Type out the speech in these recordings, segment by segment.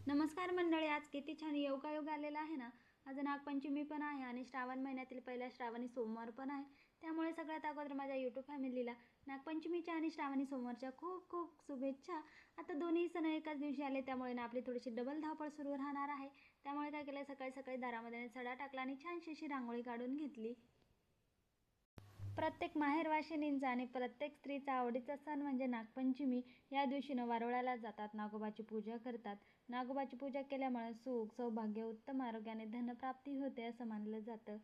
नमस्कार मंडळी, आज किती छान योगायोग आलेला आहे ना. आज नागपंचमी पण आहे आणि श्रावण महिन्यातील पहिला श्रावणी सोमवार पण आहे. त्यामुळे सगळ्यात अगोदर माझ्या यूट्यूब फॅमिलीला नागपंचमीच्या आणि श्रावणी सोमवारच्या खूप खूप शुभेच्छा. आता दोन्ही सण एकाच दिवशी आले, त्यामुळे ना आपली थोडीशी डबल धावपळ सुरू राहणार आहे. त्यामुळे काय केलं, सकाळी सकाळी दारामध्ये सडा टाकला आणि छानशी अशी रांगोळी काढून घेतली. प्रत्येक माहेरवाशिणींचा आणि प्रत्येक स्त्रीचा आवडीचा सण म्हणजे नागपंचमी. या दिवशी वारुळाला जातात, नागोबाची पूजा करतात. नागोबाची पूजा केल्यामुळे सुख, सौभाग्य, उत्तम आरोग्याने धनप्राप्ती होते असं मानलं जातं.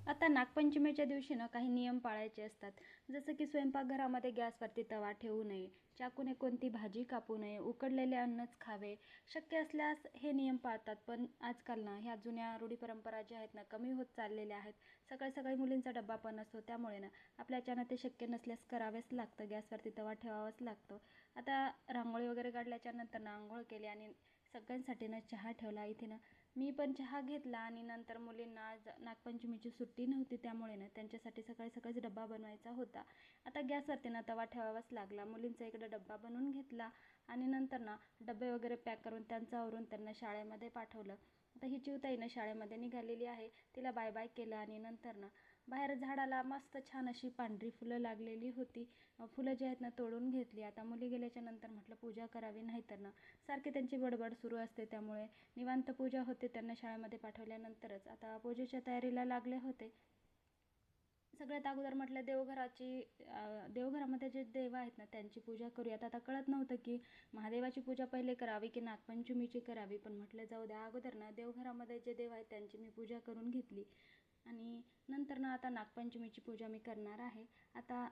आता नागपंचमीच्या दिवशी काही नियम पाळायचे असतात. जसं की स्वयंपाकघरामध्ये गॅसवरती तवा ठेवू नये, चाकूने कोणती भाजी कापू नये, उकडलेले अन्नच खावे. शक्य असल्यास हे नियम पाळतात, पण आजकाल ह्या जुन्या रूढी परंपरा ज्या आहेत कमी होत चाललेल्या आहेत. सकाळी सकाळी मुलींचा डब्बा पण असतो, त्यामुळे आपल्याच्यानं ते शक्य नसल्यास करावेच लागतं, गॅसवरती तवा ठेवावाच लागतो. आता रांगोळी वगैरे काढल्याच्या नंतर आंघोळ केली आणि सगळ्यांसाठी चहा ठेवला. इथे मी पण चहा घेतला आणि नंतर मुलींना आज नागपंचमीची सुट्टी नव्हती, त्यामुळे त्यांच्यासाठी सकाळी सकाळीच डब्बा बनवायचा होता. आता गॅसवरती तवा ठेवावाच लागला. मुलींचा इकडे डब्बा बनवून घेतला आणि नंतर डबे वगैरे पॅक करून त्यांचं आवरून त्यांना शाळेमध्ये पाठवलं. आता ही चिवताई शाळेमध्ये निघालेली आहे, तिला बाय बाय केलं आणि नंतर बाहेर झाडाला मस्त छान अशी पांढरी फुलं लागलेली होती. फुलं जी आहेत तोडून घेतली. आता मुली गेल्याच्या नंतर म्हटलं पूजा करावी, नाहीतर सारखी त्यांची बडबड सुरू असते, त्यामुळे निवांत पूजा होते. त्यांना शाळेमध्ये पाठवल्यानंतरच आता पूजेच्या तयारीला लागले होते. सगळ्यात अगोदर म्हटलं देवघरामध्ये जे देव आहेत त्यांची पूजा करूयात. आता कळत नव्हतं की महादेवाची पूजा पहिले करावी की नागपंचमीची करावी, पण म्हटलं जाऊ द्या, अगोदर देवघरामध्ये जे देव आहेत त्यांची मी पूजा करून घेतली आणि नंतर आता नागपंचमीची पूजा मी करणार आहे. आता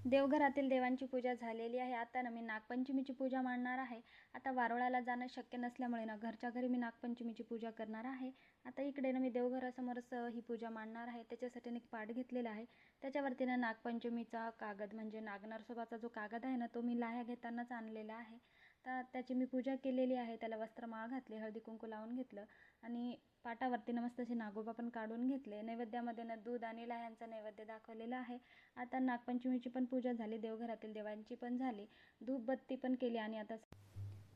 देवघरातील देवांची पूजा झालेली आहे. आता मी नागपंचमीची पूजा मांडणार आहे. आता वारुळाला जाणं शक्य नसल्यामुळे घरच्या घरी मी नागपंचमीची पूजा करणार आहे. आता इकडे मी देवघरासमोरच ही पूजा मांडणार आहे. त्याच्यासाठी एक पाट घेतलेला आहे, त्याच्यावरती नागपंचमीचा कागद म्हणजे नागनरसोबाचा जो कागद आहे तो मी लाह्या घेतानाच आणलेला आहे. तर त्याची मी पूजा केलेली आहे. त्याला वस्त्रमाळ घातली, हळदी कुंकू लावून घेतलं आणि पाटावरती मस्त असे नागोबा पण काढून घेतले. नैवेद्यामध्ये दूध आणि लाह्यांचा नैवेद्य दाखवलेला आहे. आता नागपंचमीची पण पूजा झाली, देवघरातील देवांची पण झाली, धूपबत्ती पण केली आणि आता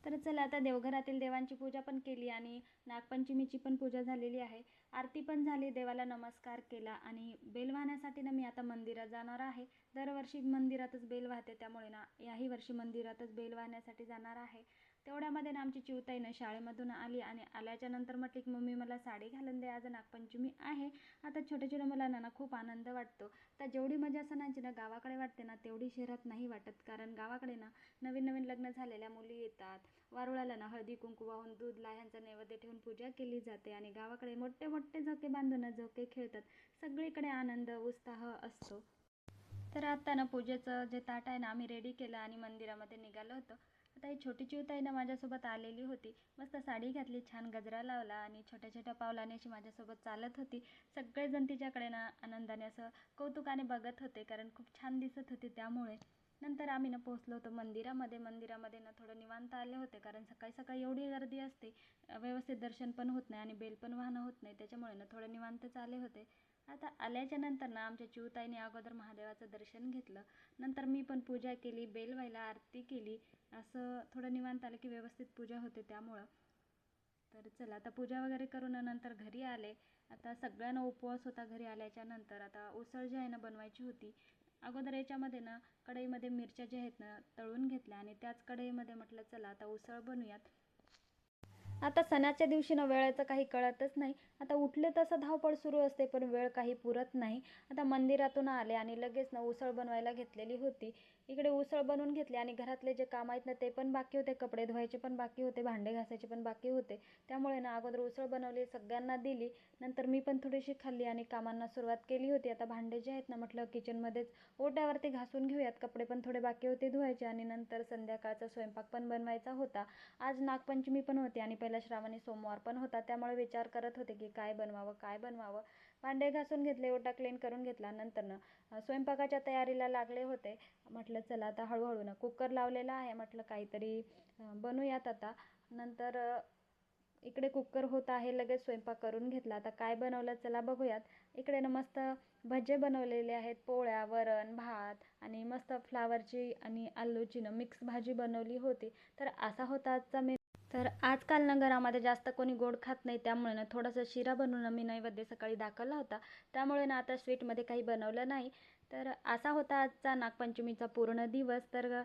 तर चला, आता देवघरातील देवांची पूजा पण केली आणि नागपंचमीची पण पूजा झालेली आहे. आरती पण झाली, देवाला नमस्कार केला आणि बेल वाहण्यासाठी मी आता मंदिरात जाणार आहे. दरवर्षी मंदिरातच बेल वाहते, त्यामुळे याही वर्षी मंदिरातच बेल वाहण्यासाठी जाणार आहे. तेवढ्यामध्ये आमची चिवताई शाळेमधून आली आणि आल्याच्या नंतर म्हटली की मम्मी मला साडी घालून दे, आज नागपंचमी आहे. आता छोट्या छोट्या मुलांना खूप आनंद वाटतो. तर जेवढी मजा सणांची गावाकडे वाटते तेवढी शहरात नाही वाटत, कारण गावाकडे नवीन नवीन लग्न झालेल्या मुली येतात. वारुळाला हळदी कुंकू वाहून दूध लाह्यांचा नैवेद्य ठेवून पूजा केली जाते आणि गावाकडे मोठे मोठे झोके बांधून झोके खेळतात. सगळीकडे आनंद उत्साह असतो. तर आता पूजेचं जे ताट आहे आम्ही रेडी केलं आणि मंदिरामध्ये निघालो होतो. आता ही छोटी चिवताई माझ्यासोबत आलेली होती. मस्त साडी घातली, छान गजरा लावला आणि छोट्या छोट्या पावलाने अशी माझ्यासोबत चालत होती. सगळेजण तिच्याकडे आनंदाने असं कौतुकाने बघत होते, कारण खूप छान दिसत होती. त्यामुळे नंतर आम्ही पोहोचलो होतो मंदिरामध्ये थोडं निवांत आले होते, कारण सकाळी सकाळी एवढी गर्दी असते, व्यवस्थित दर्शन पण होत नाही आणि बेल पण वाहणं होत नाही, त्याच्यामुळे थोडं निवांतच आले होते. आता आल्याच्या नंतर आमच्या चिवताईने अगोदर महादेवाचं दर्शन घेतलं, नंतर मी पण पूजा केली, बेल व्हायला आरती केली. असं थोडं निवांत आलं की व्यवस्थित पूजा होते, त्यामुळं तर चला, आता पूजा वगैरे करून नंतर घरी आले. आता सगळ्यांना उपवास होता घरी आल्याच्या नंतर. आता उसळ जी आहे बनवायची होती. अगोदर याच्यामध्ये कढईमध्ये मिरच्या ज्या आहेत तळून घेतल्या आणि त्याच कढईमध्ये म्हटलं चला आता उसळ बनवूयात. आता सणाच्या दिवशी वेळेचं काही कळतच नाही. आता उठले तसं धावपळ सुरू असते, पण वेळ काही पुरत नाही. आता मंदिरातून आले आणि लगेच उसळ बनवायला घेतलेली होती. इकडे उसळ बनवून घेतली आणि घरातले जे काम आहेत ते पण बाकी होते, कपडे धुवायचे पण बाकी होते, भांडे घासायचे पण बाकी होते. त्यामुळे अगोदर उसळ बनवली, सगळ्यांना दिली, नंतर मी पण थोडीशी खाल्ली आणि कामांना सुरुवात केली होती. आता भांडे जे आहेत म्हटलं किचनमध्येच ओट्यावरती घासून घेऊयात, कपडे पण थोडे बाकी होते धुवायचे आणि नंतर संध्याकाळचा स्वयंपाक पण बनवायचा होता. आज नागपंचमी पण होती आणि पहिला श्रावणी सोमवार पण होता, त्यामुळे विचार करत होते की काय बनवावं. भांडे घासून घेतले, ओटा क्लीन करून घेतला, नंतर स्वयंपाकाच्या तयारीला लागले होते. म्हटलं चला आता हळूहळू कुकर लावलेला आहे, म्हटलं काहीतरी बनवूयात आता. नंतर इकडे कुकर होत आहे, लगेच स्वयंपाक करून घेतला. आता काय बनवलं चला बघूयात. इकडे ना मस्त भजे बनवलेले आहेत, पोळ्या, वरण, भात आणि मस्त फ्लावरची आणि आलूची ना मिक्स भाजी बनवली होती. तर असा होता आजचा मेनू. तर आजकाल ना घरामध्ये जास्त कोणी गोड खात नाही, त्यामुळे ना थोडासा शिरा बनवून मी नैवेद्य सकाळी दाखवला होता. त्यामुळे ना आता स्वीटमध्ये काही बनवलं नाही. तर असा होता आजचा नागपंचमीचा पूर्ण दिवस. तर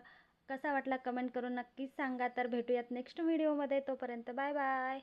कसा वाटला कमेंट करून नक्कीच सांगा. तर भेटूयात नेक्स्ट व्हिडिओमध्ये. तोपर्यंत बाय बाय.